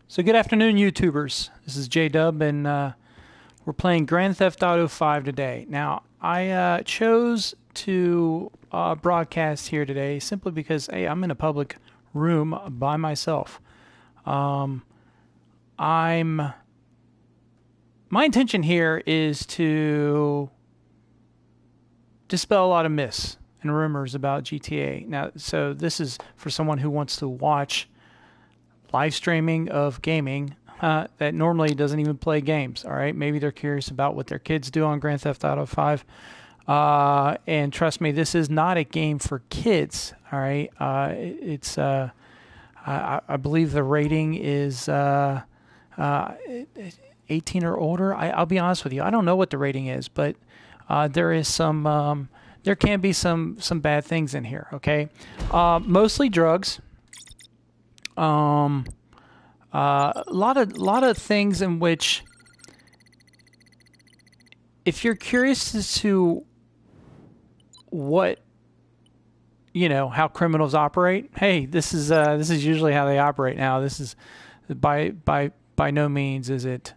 So good afternoon, YouTubers. This is J-Dub, and we're playing Grand Theft Auto 5 today. Now, I chose to broadcast here today simply because, hey, I'm in a public room by myself. My intention here is to dispel a lot of myths and rumors about GTA. Now, so this is for someone who wants to watch live streaming of gaming that normally doesn't even play games. All right, maybe they're curious about what their kids do on Grand Theft Auto 5. And trust me, this is not a game for kids. All right, it's I believe the rating is 18 or older. I'll be honest with you, I don't know what the rating is, but there is some there can be some bad things in here. Okay, mostly drugs. A lot of things in which, if you're curious as to what, how criminals operate, hey, this is usually how they operate now. This is by no means is it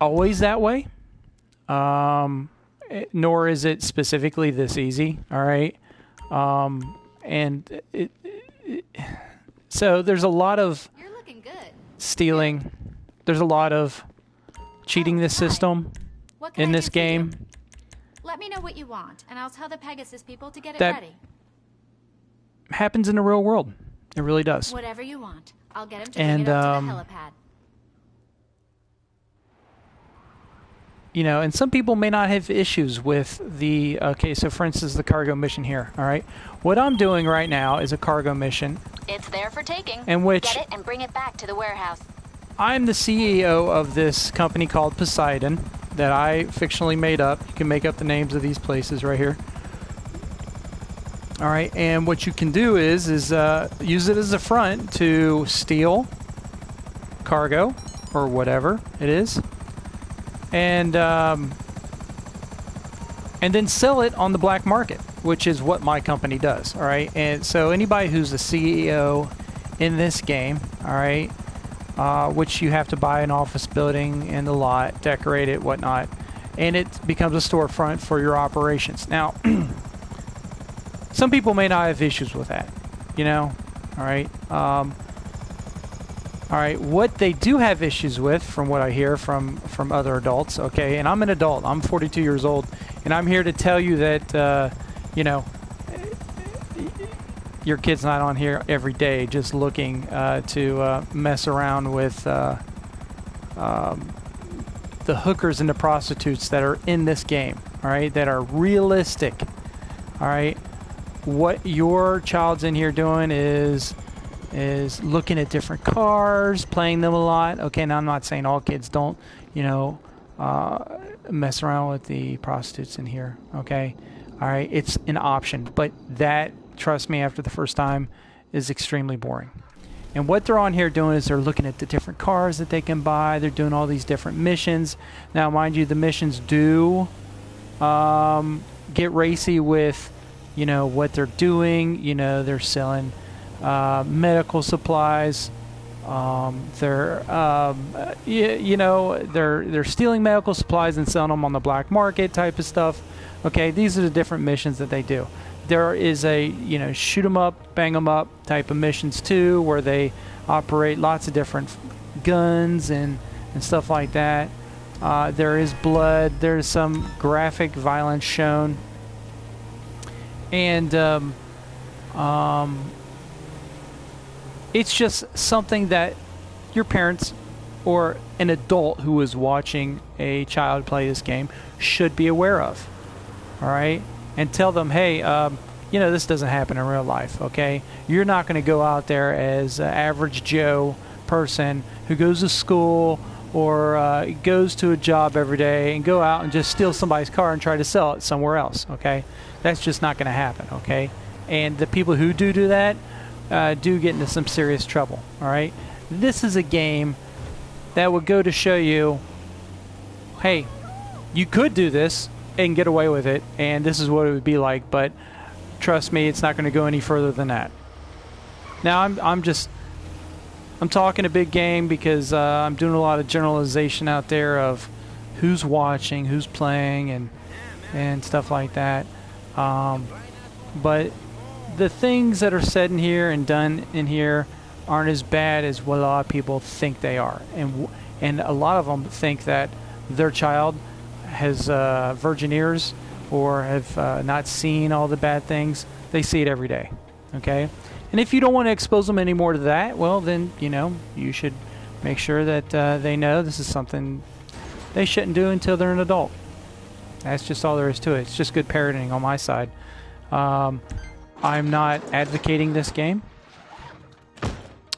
always that way, nor is it specifically this easy. All right, and so there's a lot of stealing. There's a lot of cheating this system in this game. Let me know what you want, and I'll tell the Pegasus people to get it That ready. happens in the real world. It really does. Whatever you want. I'll get him to bring it up to the helipad. And some people may not have issues with the, okay, so for instance, the cargo mission here, all right? What I'm doing right now is a cargo mission. It's there for taking. In which Get it and bring it back to the warehouse. I'm the CEO of this company called Poseidon that I fictionally made up. You can make up the names of these places right here. All right, and what you can do is use it as a front to steal cargo or whatever it is. And then sell it on the black market, which is what my company does. All right, and so anybody who's a CEO in this game, all right, which you have to buy an office building and the lot, decorate it, whatnot, and it becomes a storefront for your operations. Now, some people may not have issues with that, All right. All right, what they do have issues with, from what I hear from other adults, okay, and I'm an adult, I'm 42 years old, and I'm here to tell you that, your kid's not on here every day just looking to mess around with the hookers and the prostitutes that are in this game, all right, that are realistic, all right. What your child's in here doing is looking at different cars, playing them a lot. Okay, now I'm not saying all kids don't, mess around with the prostitutes in here. Okay, all right, it's an option, but that, trust me, after the first time, is extremely boring. And what they're on here doing is they're looking at the different cars that they can buy. They're doing all these different missions. Now, mind you, the missions do get racy with, what they're doing. They're selling medical supplies. They're stealing medical supplies and selling them on the black market type of stuff. Okay, these are the different missions that they do. There is a shoot 'em up, bang 'em up type of missions too, where they operate lots of different guns and stuff like that. There is blood. There's some graphic violence shown, and it's just something that your parents or an adult who is watching a child play this game should be aware of. All right? And tell them, hey, this doesn't happen in real life, okay? You're not going to go out there as an average Joe person who goes to school or goes to a job every day and go out and just steal somebody's car and try to sell it somewhere else, okay? That's just not going to happen, okay? And the people who do that do get into some serious trouble, all right? This is a game that would go to show you, hey, you could do this and get away with it, and this is what it would be like, but trust me, it's not going to go any further than that. Now, I'm just I'm talking a big game because I'm doing a lot of generalization out there of who's watching, who's playing, and stuff like that. But the things that are said in here and done in here aren't as bad as what a lot of people think they are. And a lot of them think that their child has virgin ears or have not seen all the bad things. They see it every day, okay? And if you don't want to expose them anymore to that, well, then, you know, you should make sure that they know this is something they shouldn't do until they're an adult. That's just all there is to it. It's just good parenting on my side. I'm not advocating this game.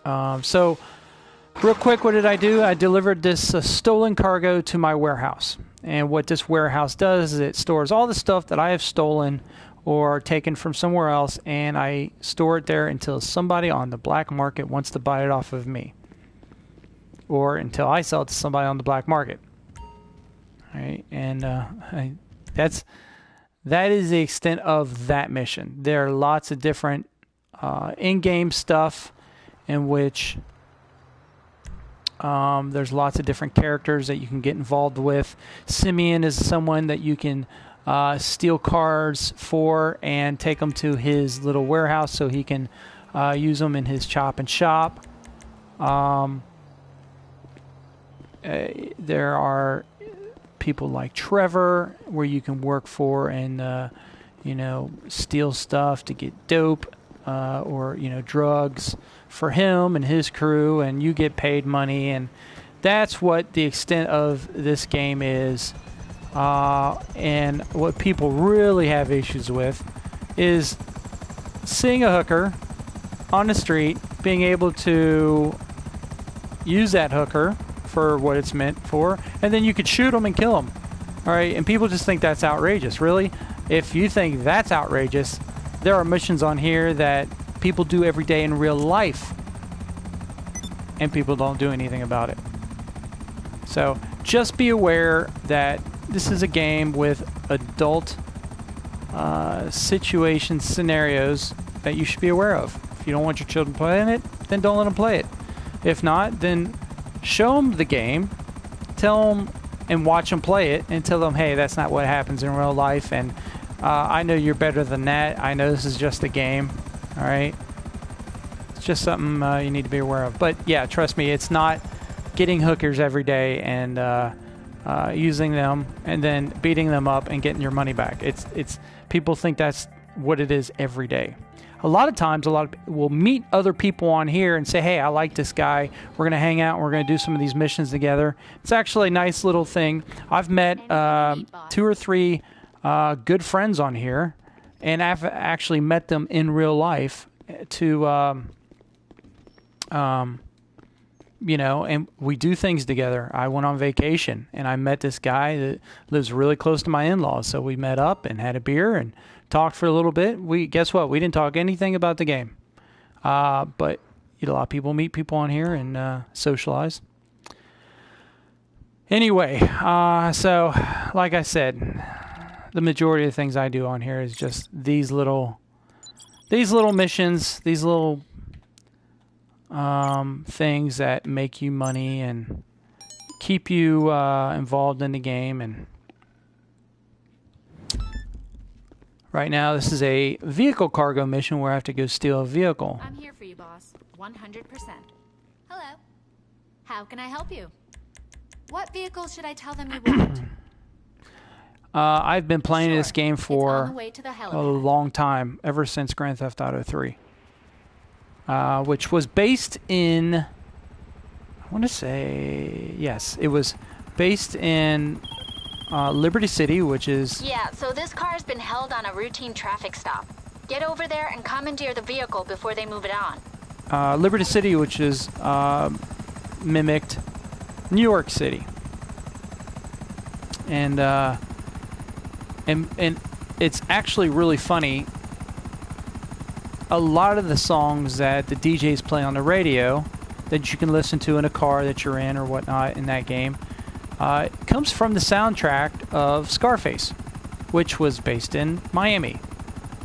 So, real quick, what did I do? I delivered this stolen cargo to my warehouse. And what this warehouse does is it stores all the stuff that I have stolen or taken from somewhere else, and I store it there until somebody on the black market wants to buy it off of me, or until I sell it to somebody on the black market. All right, and that is the extent of that mission. There are lots of different in-game stuff in which there's lots of different characters that you can get involved with. Simeon is someone that you can steal cars for and take them to his little warehouse so he can use them in his chop and shop. There are people like Trevor where you can work for and you know, steal stuff to get dope or, you know, drugs for him and his crew, and you get paid money. And that's what the extent of this game is. And what people really have issues with is seeing a hooker on the street, being able to use that hooker for what it's meant for, and then you could shoot them and kill them. All right, and people just think that's outrageous. Really? If you think that's outrageous, there are missions on here that people do every day in real life, and people don't do anything about it. So just be aware that this is a game with adult situations, scenarios that you should be aware of. If you don't want your children playing it, then don't let them play it. If not, then show them the game, tell them and watch them play it, and tell them, hey, that's not what happens in real life, and I know you're better than that. I know this is just a game, all right? It's just something you need to be aware of. But, yeah, trust me, it's not getting hookers every day and using them and then beating them up and getting your money back. It's people think that's what it is every day. A lot of times, a lot of people will meet other people on here and say, hey, I like this guy. We're going to hang out and we're going to do some of these missions together. It's actually a nice little thing. I've met 2 or 3 good friends on here, and I've actually met them in real life to, you know, and we do things together. I went on vacation, and I met this guy that lives really close to my in-laws, so we met up and had a beer and talked for a little bit. Guess what? We didn't talk anything about the game. But you know, a lot of people meet people on here and socialize. Anyway, so like I said, the majority of the things I do on here is just these little missions, these little things that make you money and keep you involved in the game. And right now, this is a vehicle cargo mission where I have to go steal a vehicle. I'm here for you, boss. 100%. Hello. How can I help you? What vehicle should I tell them you want? I've been playing this game It's on for the way to the a helipad. long time, ever since Grand Theft Auto 3, which was based in, I want to say, yes, it was based in Liberty City, which is... Yeah, so this car's been held on a routine traffic stop. Get over there and commandeer the vehicle before they move it on. Liberty City, which is mimicked New York City. And it's actually really funny. A lot of the songs that the DJs play on the radio that you can listen to in a car that you're in or whatnot in that game comes from the soundtrack of Scarface, which was based in Miami.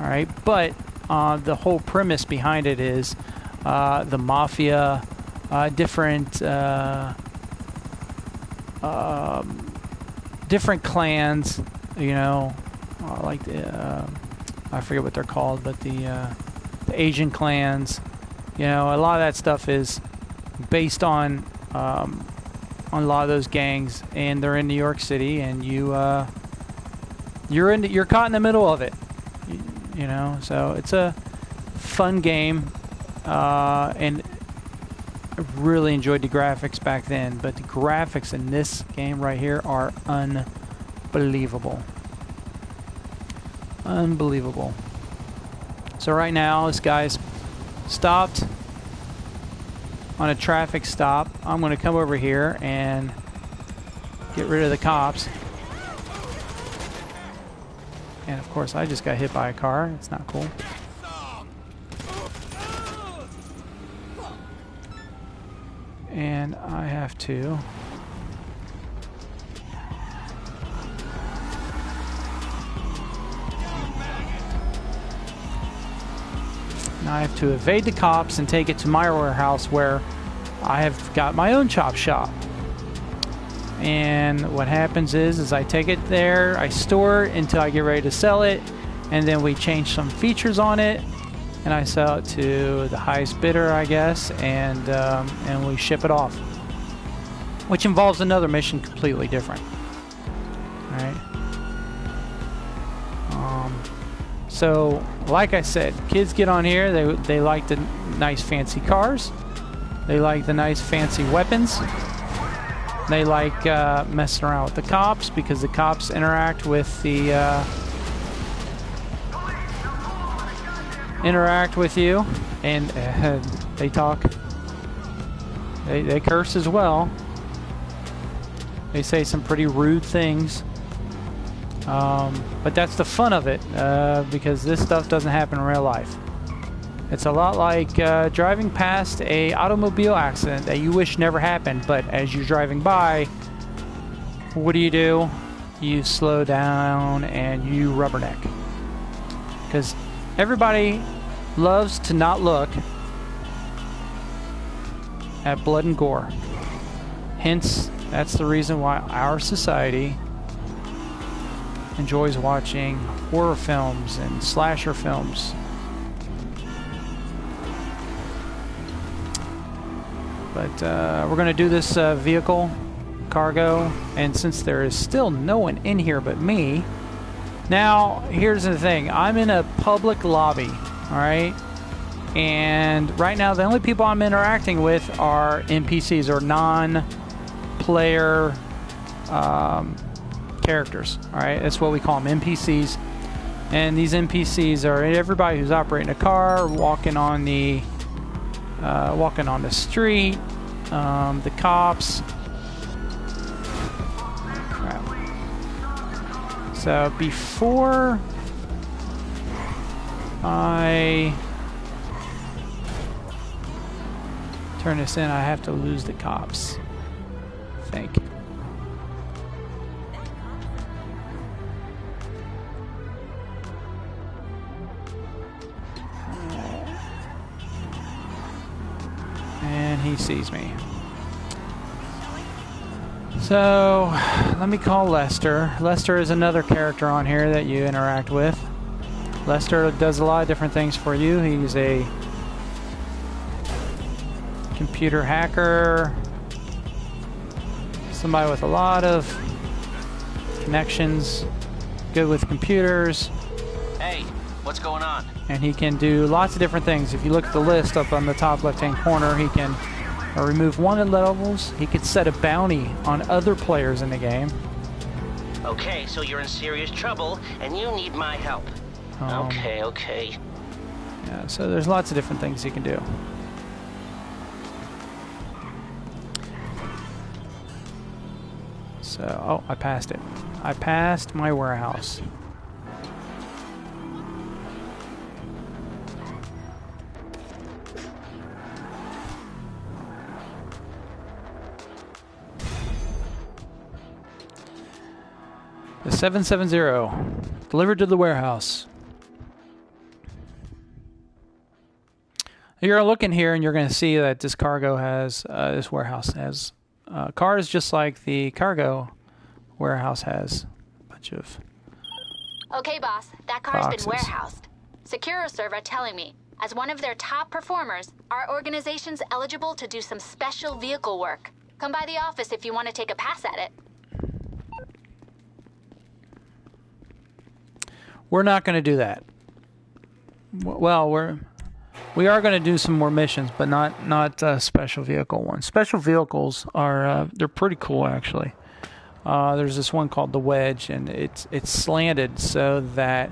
All right, but the whole premise behind it is the mafia different different clans, you know, like the I forget what they're called, but the Asian clans. You know, a lot of that stuff is based on a lot of those gangs, and they're in New York City, and you're caught in the middle of it. You know, so it's a fun game, and I really enjoyed the graphics back then, but the graphics in this game right here are unbelievable. Unbelievable. So right now, this guy's stopped on a traffic stop. I'm going to come over here and get rid of the cops. And of course, I just got hit by a car. It's not cool. And I have to evade the cops and take it to my warehouse where I have got my own chop shop. And what happens is I take it there, I store it until I get ready to sell it, and then we change some features on it, and I sell it to the highest bidder, I guess, and we ship it off, which involves another mission completely different. All right. So, like I said, kids get on here. They like the nice fancy cars. They like the nice fancy weapons. They like messing around with the cops because the cops interact with the interact with you, and they talk. They curse as well. They say some pretty rude things. But that's the fun of it, because this stuff doesn't happen in real life. It's a lot like driving past a automobile accident that you wish never happened, but as you're driving by, what do? You slow down and you rubberneck. Because everybody loves to not look at blood and gore. Hence, that's the reason why our society enjoys watching horror films and slasher films. But we're going to do this vehicle cargo, and since there is still no one in here but me, now here's the thing. I'm in a public lobby, alright? And right now the only people I'm interacting with are NPCs, or non-player characters. Alright, that's what we call them, NPCs. And these NPCs are everybody who's operating a car, walking on the street, the cops. Crap. So before I turn this in, I have to lose the cops, I think. And he sees me. So let me call Lester. Lester is another character on here that you interact with. Lester does a lot of different things for you. He's a computer hacker, somebody with a lot of connections, good with computers. Hey, what's going on? And he can do lots of different things. If you look at the list up on the top left-hand corner, he can remove wanted levels. He could set a bounty on other players in the game. Okay, so you're in serious trouble, and you need my help. Okay. Yeah, so there's lots of different things he can do. So, oh, I passed it. I passed my warehouse. The 770 delivered to the warehouse. You're looking here, and you're going to see that this this warehouse has cars just like the cargo warehouse has. A bunch of Okay, boss. That car's boxes. been warehoused. SecuroServe are telling me, as one of their top performers, our organization's eligible to do some special vehicle work. Come by the office if you want to take a pass at it. We're not going to do that. Well, we are going to do some more missions, but not special vehicle ones. Special vehicles are they're pretty cool actually. There's this one called the Wedge, and it's slanted so that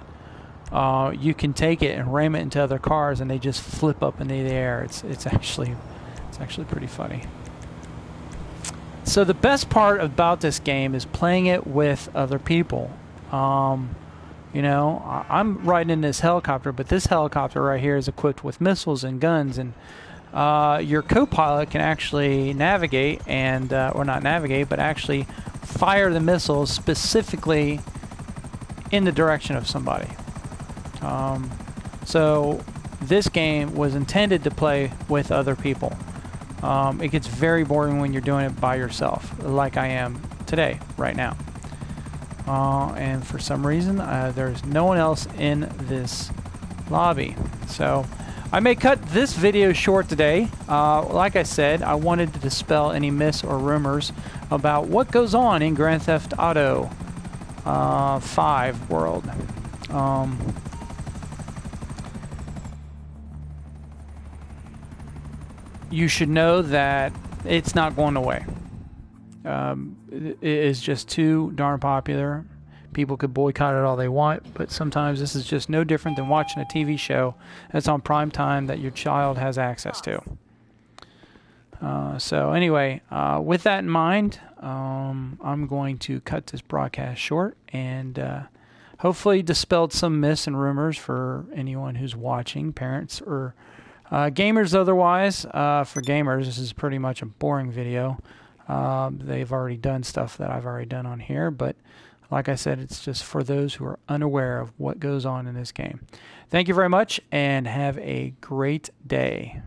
you can take it and ram it into other cars, and they just flip up into the air. It's actually pretty funny. So the best part about this game is playing it with other people. You know, I'm riding in this helicopter, but this helicopter right here is equipped with missiles and guns, and your co-pilot can actually navigate and, or not navigate, but actually fire the missiles specifically in the direction of somebody. So this game was intended to play with other people. It gets very boring when you're doing it by yourself, like I am today, right now. And for some reason, there's no one else in this lobby. So I may cut this video short today. Like I said, I wanted to dispel any myths or rumors about what goes on in Grand Theft Auto 5 world. You should know that it's not going away. It is just too darn popular. People could boycott it all they want, but sometimes this is just no different than watching a TV show that's on prime time that your child has access to. So anyway, with that in mind, I'm going to cut this broadcast short and hopefully dispelled some myths and rumors for anyone who's watching, parents or gamers otherwise. For gamers, this is pretty much a boring video. They've already done stuff that I've already done on here, but like I said, it's just for those who are unaware of what goes on in this game. Thank you very much, and have a great day.